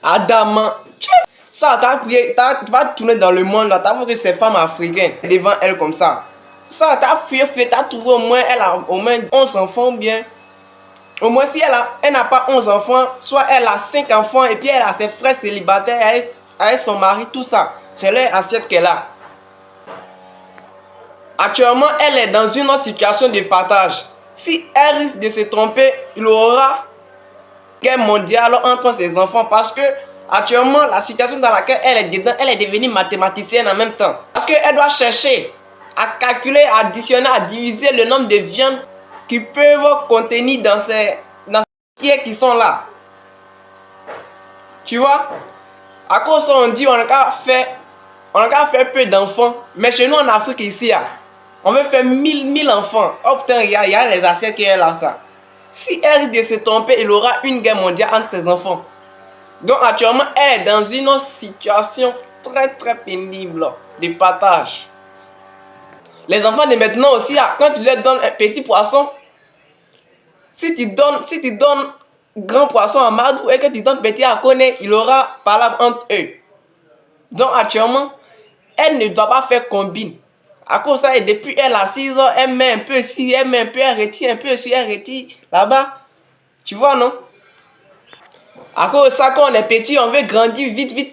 Adama, ça, tu vas tourner dans le monde là, t'as vu que ces femmes africaines devant elle comme ça. Ça, t'as fait, t'as trouvé au moins, elle a au moins 11 enfants ou bien. Au moins si elle n'a pas 11 enfants, soit elle a 5 enfants et puis elle a ses frères célibataires avec son mari, tout ça. C'est leur assiette qu'elle a. Actuellement, elle est dans une autre situation de partage. Si elle risque de se tromper, il y aura une guerre mondiale entre ses enfants parce que actuellement, la situation dans laquelle elle est dedans, elle est devenue mathématicienne en même temps. Parce qu'elle doit chercher à calculer, à additionner, à diviser le nombre de viandes qui peuvent contenir dans ces qui sont là. Tu vois? À cause de ça, on dit on a qu'à faire peu d'enfants. Mais chez nous en Afrique ici, on veut faire 1000 enfants. Oh putain, il y a les assiettes qui est là, ça. Si elle risque de se tromper, il y aura une guerre mondiale entre ses enfants. Donc actuellement, elle est dans une situation très pénible de partage. Les enfants de maintenant aussi, quand tu leur donnes un petit poisson, si tu donnes grand poisson à Madou et que tu donnes petit à Koné, il aura parlable entre eux. Donc actuellement, elle ne doit pas faire combine. À cause de ça, et depuis elle a 6 ans, elle met un peu ici, elle met un peu, elle retire un peu ici, elle retire là-bas. Tu vois, non? À cause de ça, quand on est petit, on veut grandir vite.